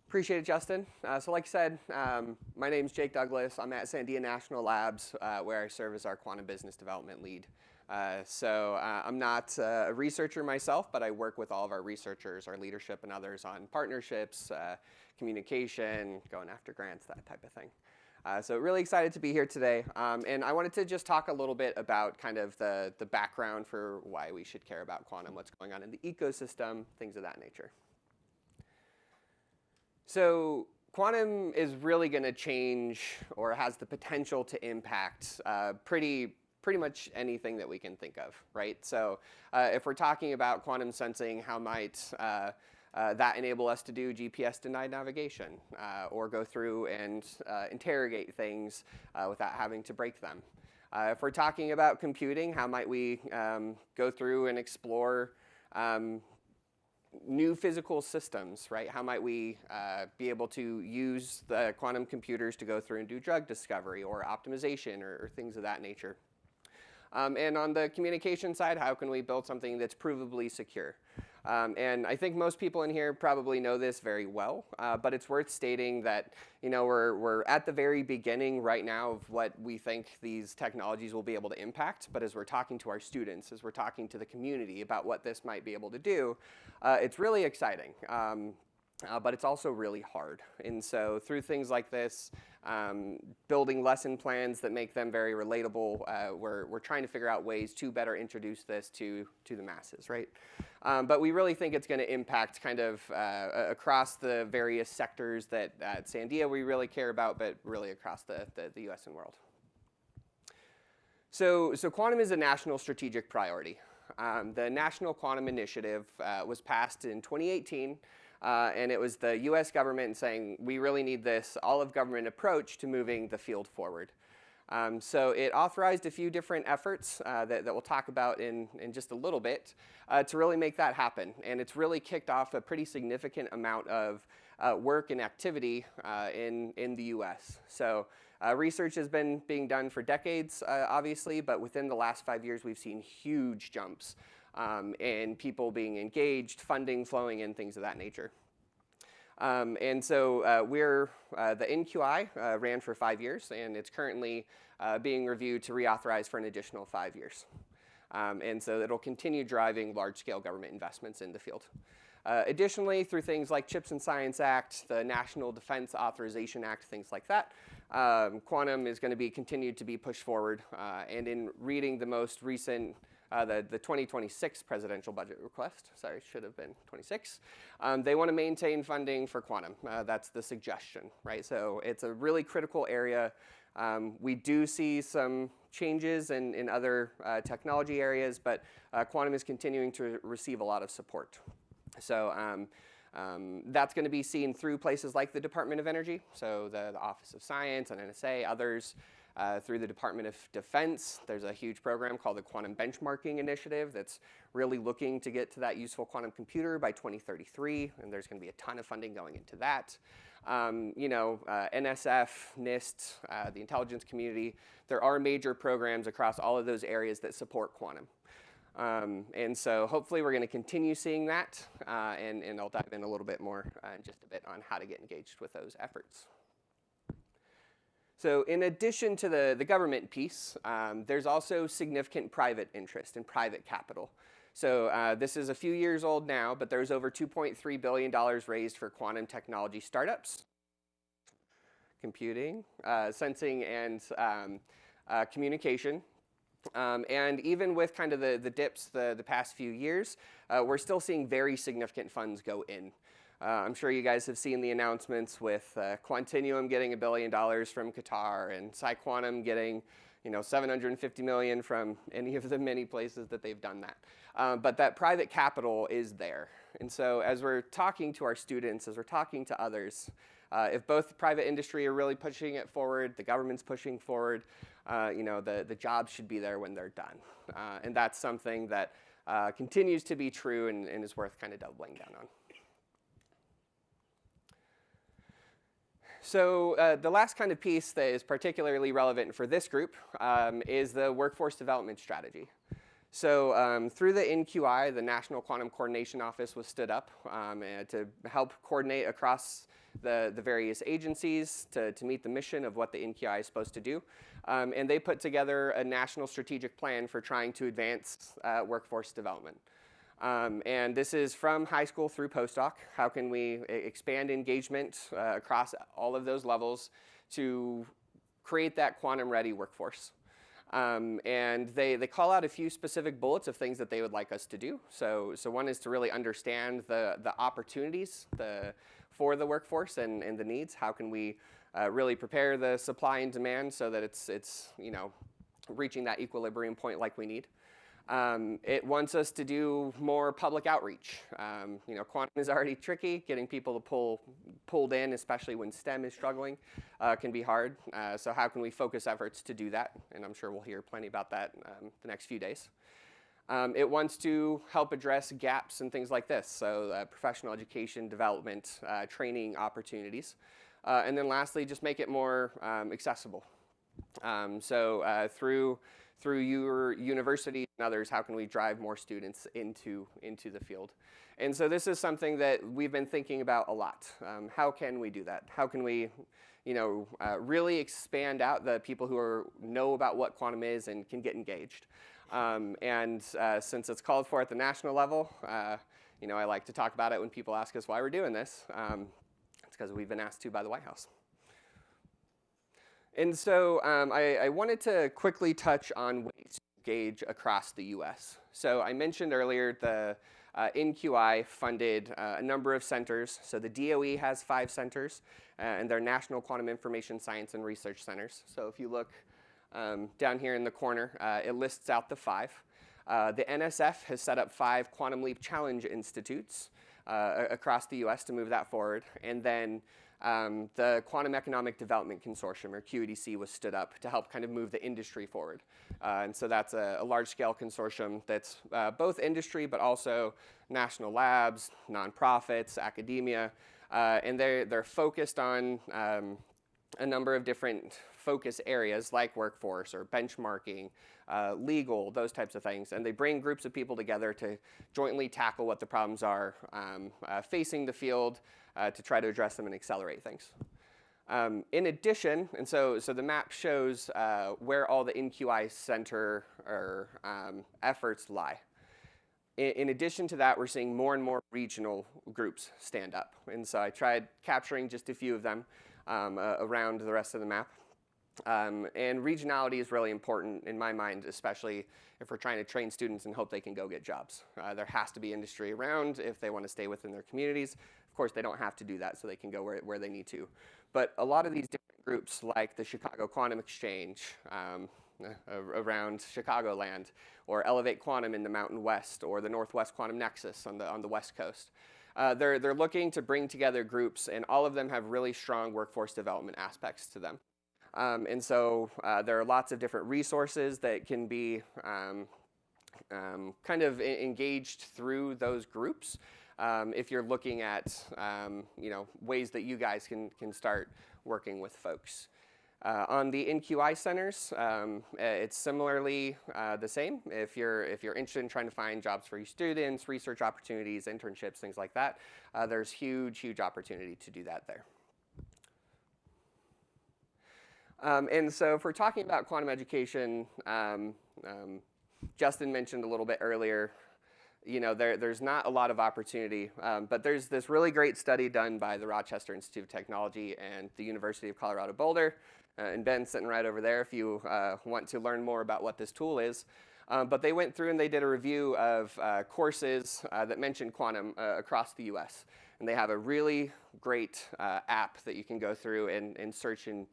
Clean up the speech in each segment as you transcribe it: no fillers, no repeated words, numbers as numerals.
Appreciate it, Justin. So like I said, my name's Jake Douglas. I'm at Sandia National Labs, where I serve as our quantum business development lead. I'm not a researcher myself, but I work with all of our researchers, our leadership, and others on partnerships, communication, going after grants, that type of thing. So really excited to be here today. And I wanted to just talk a little bit about kind of the background for why we should care about quantum, what's going on in the ecosystem, things of that nature. So quantum is really going to change, or has the potential to impact pretty much anything that we can think of, right? So if we're talking about quantum sensing, how might that enable us to do GPS-denied navigation, or go through and interrogate things without having to break them? If we're talking about computing, how might we go through and explore new physical systems, right? How might we be able to use the quantum computers to go through and do drug discovery or optimization or things of that nature? And on the communication side, how can we build something that's provably secure? And I think most people in here probably know this very well, but it's worth stating that we're at the very beginning right now of what we think these technologies will be able to impact. But as we're talking to our students, as we're talking to the community about what this might be able to do, it's really exciting. But it's also really hard. And so through things like this, building lesson plans that make them very relatable, we're trying to figure out ways to better introduce this to the masses, right? But we really think it's going to impact kind of across the various sectors that at Sandia we really care about, but really across the US and world. So quantum is a national strategic priority. The National Quantum Initiative was passed in 2018. And it was the US government saying, we really need this all-of-government approach to moving the field forward. So it authorized a few different efforts that we'll talk about in just a little bit to really make that happen. And it's really kicked off a pretty significant amount of work and activity in the US. So research has been being done for decades, obviously, but within the last 5 years, we've seen huge jumps and people being engaged, funding flowing in, things of that nature. And so the NQI ran for 5 years, and it's currently being reviewed to reauthorize for an additional 5 years. And so it'll continue driving large-scale government investments in the field. Additionally, through things like CHIPS and Science Act, the National Defense Authorization Act, things like that, quantum is going to be continued to be pushed forward. And in reading the most recent the 2026 presidential budget request, sorry, should have been 26. They want to maintain funding for quantum. That's the suggestion, right? So it's a really critical area. We do see some changes in other technology areas, but quantum is continuing to receive a lot of support. So that's going to be seen through places like the Department of Energy, so the Office of Science and NSA, others. Through the Department of Defense, there's a huge program called the Quantum Benchmarking Initiative that's really looking to get to that useful quantum computer by 2033, and there's going to be a ton of funding going into that. NSF, NIST, the intelligence community, there are major programs across all of those areas that support quantum. And so hopefully we're going to continue seeing that, and I'll dive in a little bit more in just a bit on how to get engaged with those efforts. So in addition to the government piece, there's also significant private interest and private capital. So this is a few years old now, but there's over $2.3 billion raised for quantum technology startups, computing, sensing, and communication. And even with kind of the dips the past few years, we're still seeing very significant funds go in. I'm sure you guys have seen the announcements with Quantinuum getting $1 billion from Qatar and PsiQuantum getting $750 million from any of the many places that they've done that. But that private capital is there. And so as we're talking to our students, as we're talking to others, if both the private industry are really pushing it forward, the government's pushing forward, the jobs should be there when they're done. And that's something that continues to be true and is worth kind of doubling down on. So the last kind of piece that is particularly relevant for this group is the workforce development strategy. So through the NQI, the National Quantum Coordination Office was stood up to help coordinate across the various agencies to meet the mission of what the NQI is supposed to do. And they put together a national strategic plan for trying to advance workforce development. And this is from high school through postdoc. How can we expand engagement across all of those levels to create that quantum-ready workforce? And they call out a few specific bullets of things that they would like us to do. So one is to really understand the opportunities for the workforce and the needs. How can we really prepare the supply and demand so that it's reaching that equilibrium point like we need? It wants us to do more public outreach. Quantum is already tricky. Getting people to pulled in, especially when STEM is struggling, can be hard. So how can we focus efforts to do that? And I'm sure we'll hear plenty about that the next few days. It wants to help address gaps and things like this, so professional education, development, training opportunities. And then lastly, just make it more accessible. Through your universities and others, how can we drive more students into the field? And so this is something that we've been thinking about a lot. How can we do that? How can we really expand out the people who know about what quantum is and can get engaged? Since it's called for at the national level, I like to talk about it when people ask us why we're doing this. It's because we've been asked to by the White House. And so I wanted to quickly touch on ways to engage across the US. So I mentioned earlier the NQI funded a number of centers. So the DOE has 5 centers, and they're National Quantum Information Science and Research Centers. So if you look down here in the corner, it lists out the 5. The NSF has set up 5 Quantum Leap Challenge Institutes across the US to move that forward. And then the Quantum Economic Development Consortium, or QEDC, was stood up to help kind of move the industry forward. And so that's a large-scale consortium that's both industry, but also national labs, nonprofits, academia. And they're focused on a number of different focus areas like workforce or benchmarking, legal, those types of things. And they bring groups of people together to jointly tackle what the problems are facing the field, to try to address them and accelerate things. In addition, and so the map shows where all the NQI center or efforts lie. In addition to that, we're seeing more and more regional groups stand up. And so I tried capturing just a few of them around the rest of the map. And regionality is really important in my mind, especially if we're trying to train students and hope they can go get jobs. There has to be industry around if they want to stay within their communities. Of course, they don't have to do that, so they can go where they need to. But a lot of these different groups, like the Chicago Quantum Exchange around Chicagoland, or Elevate Quantum in the Mountain West, or the Northwest Quantum Nexus on the West Coast, they're looking to bring together groups, and all of them have really strong workforce development aspects to them. And so there are lots of different resources that can be kind of engaged through those groups. If you're looking at ways that you guys can start working with folks. On the NQI centers, it's similarly the same. If you're interested in trying to find jobs for your students, research opportunities, internships, things like that, there's huge opportunity to do that there. And so if we're talking about quantum education, Justin mentioned a little bit earlier, there's not a lot of opportunity, but there's this really great study done by the Rochester Institute of Technology and the University of Colorado Boulder, and Ben's sitting right over there if you want to learn more about what this tool is. But they went through and they did a review of courses that mentioned quantum across the US. And they have a really great app that you can go through and search and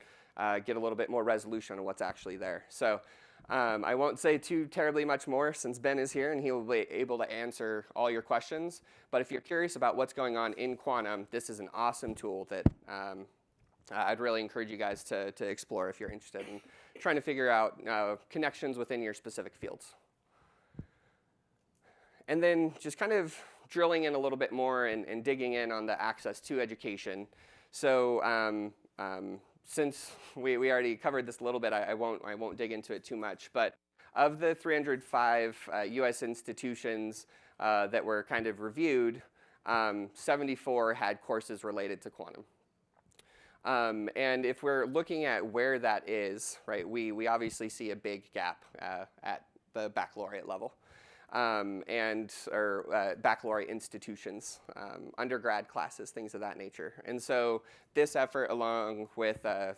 get a little bit more resolution on what's actually there. So I won't say too terribly much more since Ben is here and he will be able to answer all your questions. But if you're curious about what's going on in quantum, this is an awesome tool that I'd really encourage you guys to explore if you're interested in trying to figure out connections within your specific fields. And then just kind of drilling in a little bit more and digging in on the access to education. So since we already covered this a little bit, I won't dig into it too much. But of the 305 US institutions that were kind of reviewed, 74 had courses related to quantum. And if we're looking at where that is, right, we obviously see a big gap at the baccalaureate level. Or baccalaureate institutions, undergrad classes, things of that nature. And so this effort, along with a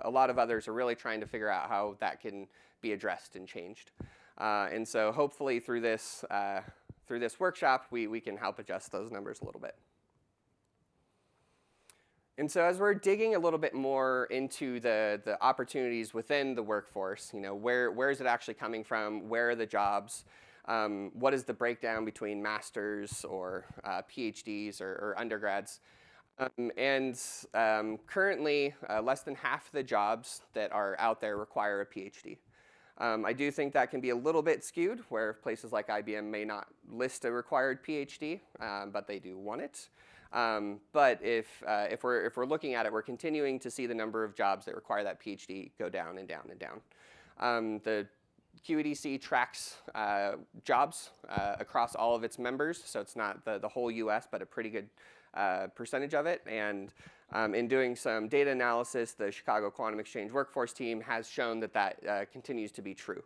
lot of others, are really trying to figure out how that can be addressed and changed. And so hopefully through this workshop, we can help adjust those numbers a little bit. And so as we're digging a little bit more into the opportunities within the workforce, where is it actually coming from? Where are the jobs? What is the breakdown between masters or PhDs or undergrads? Currently, less than half the jobs that are out there require a PhD. I do think that can be a little bit skewed, where places like IBM may not list a required PhD, but they do want it. But if we're looking at it, we're continuing to see the number of jobs that require that PhD go down and down and down. The QEDC tracks jobs across all of its members, so it's not the whole US, but a pretty good percentage of it. And in doing some data analysis, the Chicago Quantum Exchange workforce team has shown that continues to be true.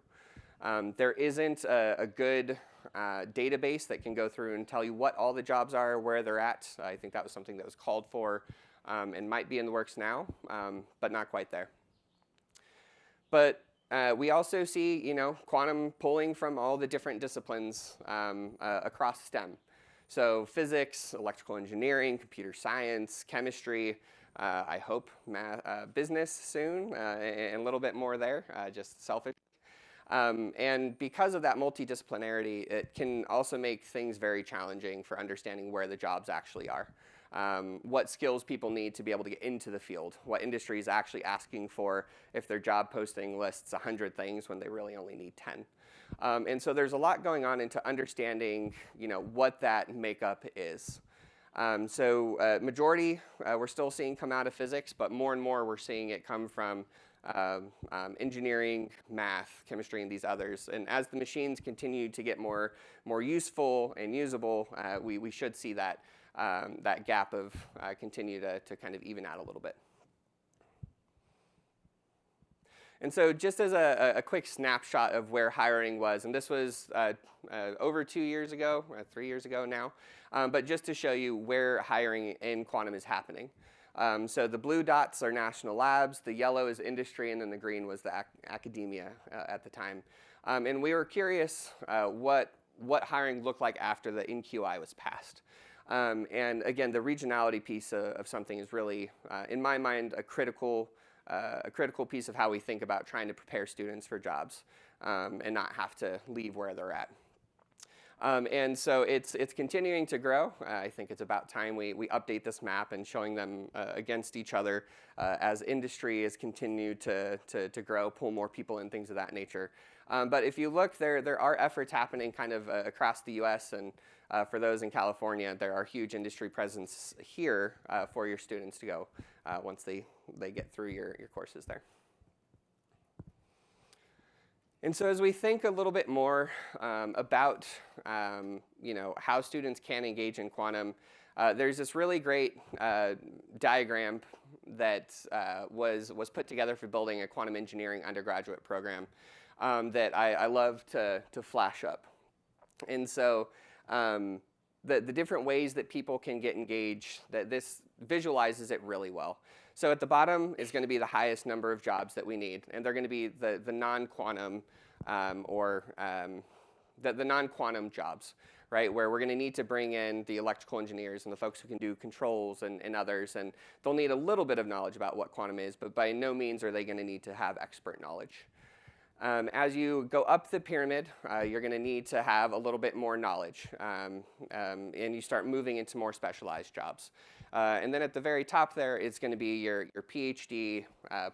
There isn't a good database that can go through and tell you what all the jobs are, where they're at. I think that was something that was called for and might be in the works now, but not quite there. But we also see, quantum pulling from all the different disciplines across STEM. So physics, electrical engineering, computer science, chemistry, I hope business soon, and a little bit more there, just selfish. And because of that multidisciplinarity, it can also make things very challenging for understanding where the jobs actually are. What skills people need to be able to get into the field, what industry is actually asking for if their job posting lists 100 things when they really only need 10. And so there's a lot going on into understanding, what that makeup is. Majority we're still seeing come out of physics, but more and more we're seeing it come from engineering, math, chemistry, and these others. And as the machines continue to get more useful and usable, we should see that gap of continue to kind of even out a little bit. And so just as a quick snapshot of where hiring was, and this was over 2 years ago, 3 years ago now, but just to show you where hiring in quantum is happening. So the blue dots are national labs, the yellow is industry, and then the green was the academia at the time. And we were curious what hiring looked like after the NQI was passed. And again, the regionality piece of something is really, in my mind, a critical piece of how we think about trying to prepare students for jobs and not have to leave where they're at. And so it's continuing to grow. I think it's about time we update this map and showing them against each other as industry has continued to grow, pull more people in, things of that nature. But if you look, there are efforts happening kind of across the US, and for those in California, there are huge industry presence here for your students to go once they get through your courses there. And so as we think a little bit more about how students can engage in quantum, there's this really great diagram that was put together for building a quantum engineering undergraduate program that I love to flash up. And so the different ways that people can get engaged, that this visualizes it really well. So at the bottom is going to be the highest number of jobs that we need, and they're going to be the non-quantum the non-quantum jobs, right? Where we're going to need to bring in the electrical engineers and the folks who can do controls and others, and they'll need a little bit of knowledge about what quantum is, but by no means are they going to need to have expert knowledge. As you go up the pyramid, you're going to need to have a little bit more knowledge, and you start moving into more specialized jobs. And then at the very top there, it's going to be your PhD,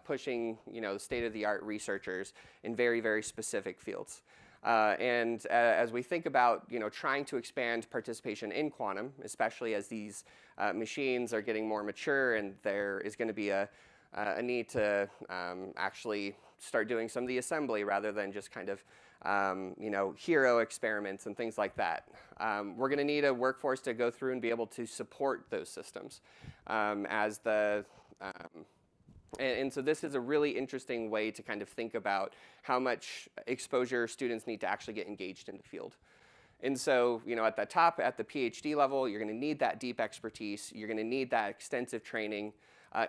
pushing the state-of-the-art researchers in very, very specific fields. And as we think about trying to expand participation in quantum, especially as these machines are getting more mature, and there is going to be a need to actually start doing some of the assembly rather than just kind of hero experiments and things like that. We're going to need a workforce to go through and be able to support those systems as the And so this is a really interesting way to kind of think about how much exposure students need to actually get engaged in the field. And so, at the top, at the PhD level, you're going to need that deep expertise. You're going to need that extensive training.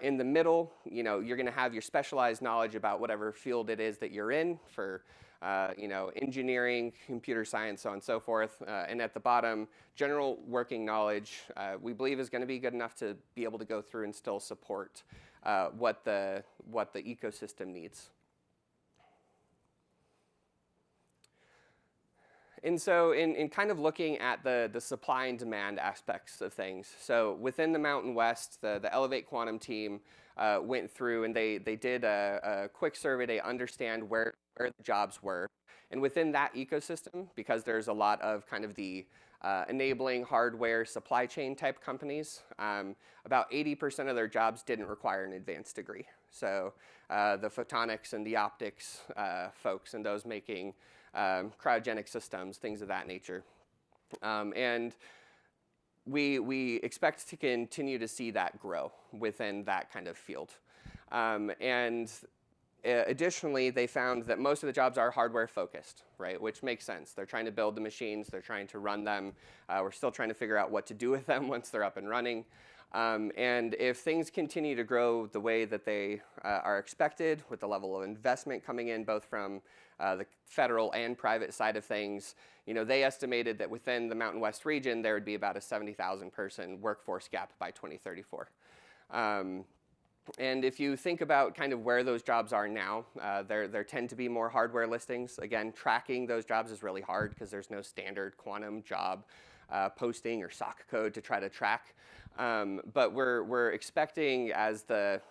In the middle, you're going to have your specialized knowledge about whatever field it is that you're in for, engineering, computer science, so on and so forth. And at the bottom, general working knowledge, we believe is going to be good enough to be able to go through and still support what the ecosystem needs. And so in kind of looking at the supply and demand aspects of things, so within the Mountain West, the Elevate Quantum team went through and they did a quick survey to understand where the jobs were. And within that ecosystem, because there's a lot of kind of the enabling hardware supply chain type companies, about 80% of their jobs didn't require an advanced degree. So the photonics and the optics folks and those making cryogenic systems, things of that nature. And we expect to continue to see that grow within that kind of field. Additionally, they found that most of the jobs are hardware focused, right? Which makes sense. They're trying to build the machines, they're trying to run them. We're still trying to figure out what to do with them once they're up and running. And if things continue to grow the way that they are expected, with the level of investment coming in both from the federal and private side of things, they estimated that within the Mountain West region, there would be about a 70,000 person workforce gap by 2034. And if you think about kind of where those jobs are now, there tend to be more hardware listings. Again, tracking those jobs is really hard because there's no standard quantum job posting or sock code to try to track. But we're expecting as the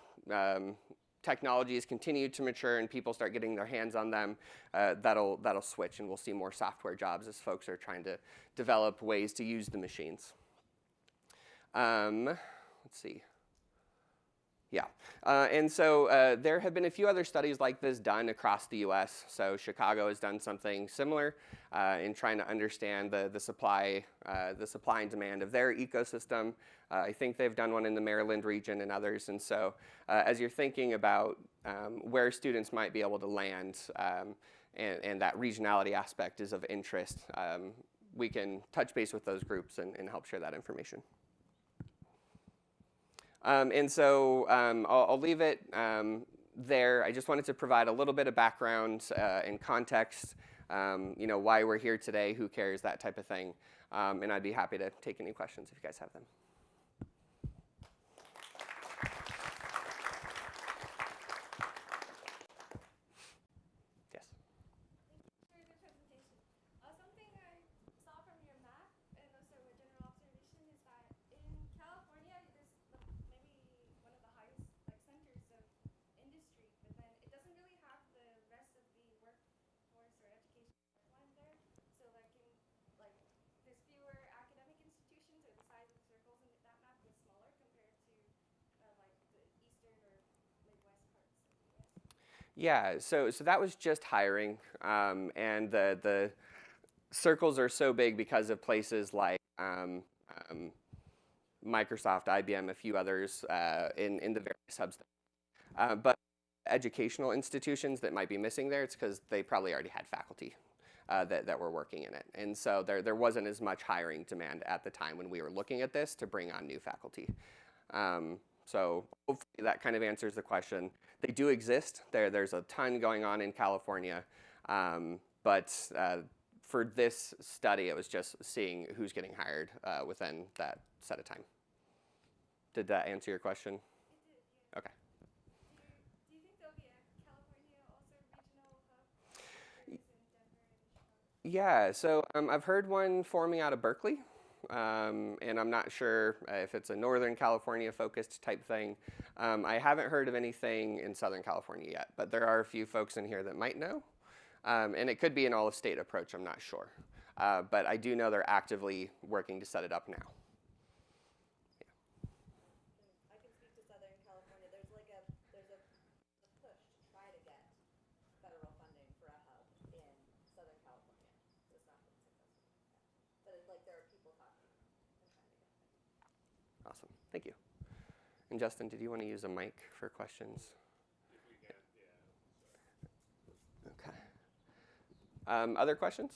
technologies continue to mature and people start getting their hands on them, that'll switch and we'll see more software jobs as folks are trying to develop ways to use the machines. Let's see. Yeah, and so there have been a few other studies like this done across the US. So Chicago has done something similar in trying to understand the supply and demand of their ecosystem. I think they've done one in the Maryland region and others. And so as you're thinking about where students might be able to land and that regionality aspect is of interest, we can touch base with those groups and help share that information. And so I'll leave it there. I just wanted to provide a little bit of background and context, why we're here today, who cares, that type of thing. And I'd be happy to take any questions if you guys have them. Yeah, so that was just hiring, and the circles are so big because of places like Microsoft, IBM, a few others in the various hubs. But educational institutions that might be missing there, it's because they probably already had faculty that were working in it. And so there wasn't as much hiring demand at the time when we were looking at this to bring on new faculty. So hopefully that kind of answers the question. They do exist. There's a ton going on in California. But for this study, it was just seeing who's getting hired within that set of time. Did that answer your question? It did, yeah. Okay. Do you think there'll be a California also regional hub? Yeah, so I've heard one forming out of Berkeley. And I'm not sure if it's a Northern California focused type thing. I haven't heard of anything in Southern California yet, but there are a few folks in here that might know. And it could be an all-of-state approach, I'm not sure. But I do know they're actively working to set it up now. Yeah. I can speak to Southern California. There's a push to try to get federal funding for a hub in Southern California. It's not been successful yet. But there are people talking and trying to get funding. Awesome, thank you. And Justin, did you want to use a mic for questions? If we can, yeah. Okay. Other questions?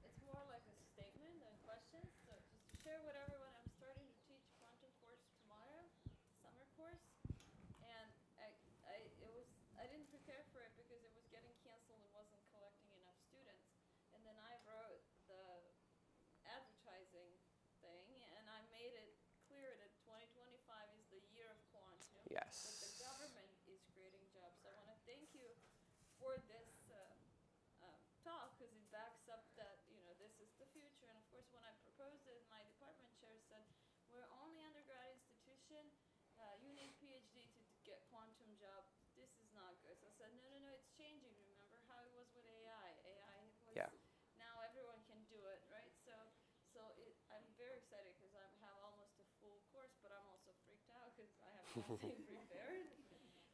It's more like a statement than questions. So just to share with everyone, I'm starting to teach quantum course tomorrow, summer course, and I didn't prepare for it because it was getting canceled and wasn't collecting enough students. And then I wrote the advertising thing, and I made it clear that 2025 is the year of quantum. Yes. That the government is creating jobs. So I want to thank you for this talk, because it backs up that this is the future. And of course, when I proposed it, my department chair said, "We're only undergrad institution. You need PhD to get quantum job. This is not good." So I said, no, it's changing. Remember how it was with AI? AI was Yeah. now everyone can do it, right? So I'm very excited because I have almost a full course, but I'm also freaked out because I have nothing prepared.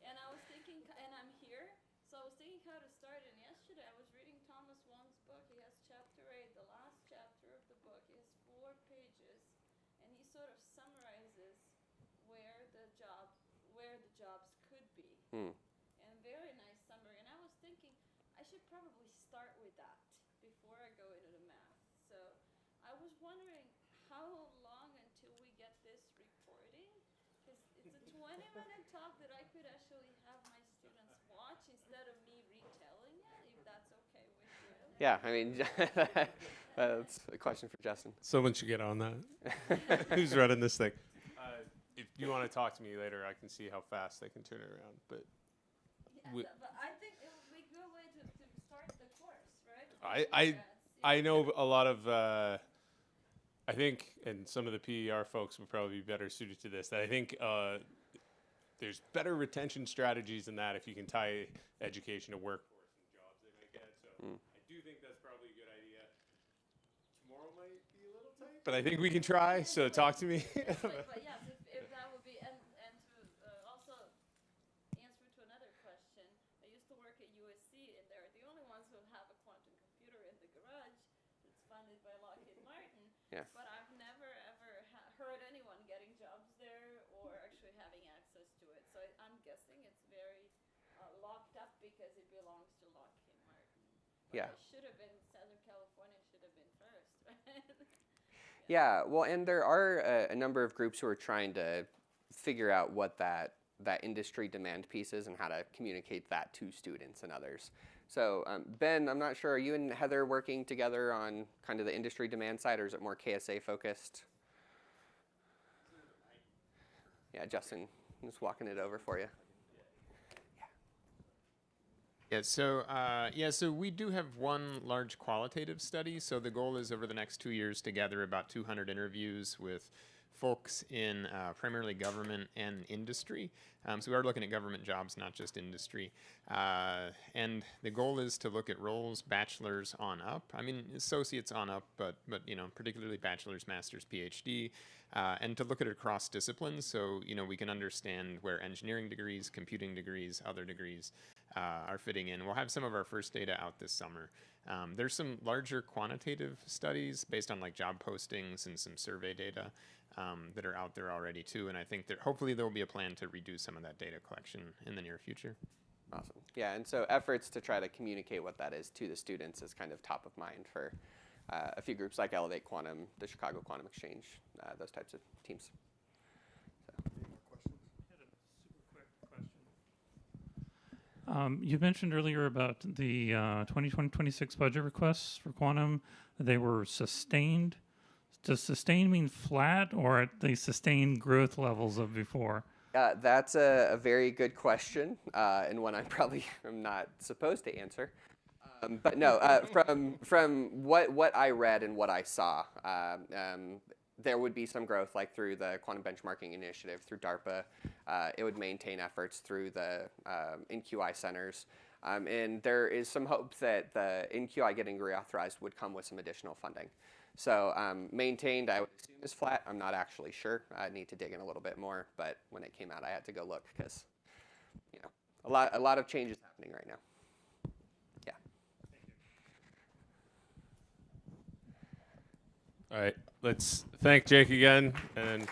And I was thinking, and I'm here. So I was thinking how to start, and yesterday I was reading Thomas Wong's book. He has chapter 8, the last chapter of the book. It has 4 pages, and he sort of summarizes where the jobs could be. And a very nice summary. And I was thinking I should probably start with that before I go into the math. So I was wondering how long until we get this recording, because it's a 20-minute talk that I could actually have my students watch instead of me retelling it, if that's okay with you. Yeah, I mean, that's a question for Justin. Someone should get on that. Who's running this thing? If you want to talk to me later, I can see how fast they can turn it around. But But I think it would be a good way to start the course, right? I know a lot of, I think, and some of the PER folks would probably be better suited to this, that I think there's better retention strategies than that if you can tie education to workforce and jobs they might get. So I do think that's probably a good idea. Tomorrow might be a little tight, but I think we can try, so talk to me. But yes, if that would be, and to also answer to another question, I used to work at USC, and they're the only ones who have a quantum computer in the garage that's funded by Lockheed Martin. Yeah. But I've never ever heard anyone getting jobs there or actually having access to it. So I'm guessing it's very locked up because it belongs to Lockheed Martin. But Yeah. it should have been, Southern California should have been first, right? Yeah, well, and there are a number of groups who are trying to figure out what that industry demand piece is and how to communicate that to students and others. So Ben, I'm not sure, are you and Heather working together on kind of the industry demand side, or is it more KSA focused? Yeah, Justin, I'm just walking it over for you. Yeah, so we do have one large qualitative study. So the goal is over the next 2 years to gather about 200 interviews with folks in primarily government and industry. So we are looking at government jobs, not just industry. And the goal is to look at roles, bachelor's on up. I mean, associates on up, but particularly bachelor's, master's, PhD, and to look at it across disciplines. So, we can understand where engineering degrees, computing degrees, other degrees are fitting in. We'll have some of our first data out this summer. There's some larger quantitative studies based on like job postings and some survey data that are out there already too. And I think that hopefully there will be a plan to reduce some of that data collection in the near future. Awesome. Yeah, and so efforts to try to communicate what that is to the students is kind of top of mind for a few groups like Elevate Quantum, the Chicago Quantum Exchange, those types of teams. Any more questions? I had a super quick question. You mentioned earlier about the 2026 budget requests for quantum. They were sustained. Does sustained mean flat, or at the sustained growth levels of before? That's a very good question, and one I probably am not supposed to answer. But no, from what I read and what I saw, there would be some growth, like through the Quantum Benchmarking Initiative, through DARPA. It would maintain efforts through the NQI centers. And there is some hope that the NQI getting reauthorized would come with some additional funding. So maintained, I would assume, is flat. I'm not actually sure. I need to dig in a little bit more. But when it came out, I had to go look because, a lot of changes happening right now. Yeah. All right, let's thank Jake again, and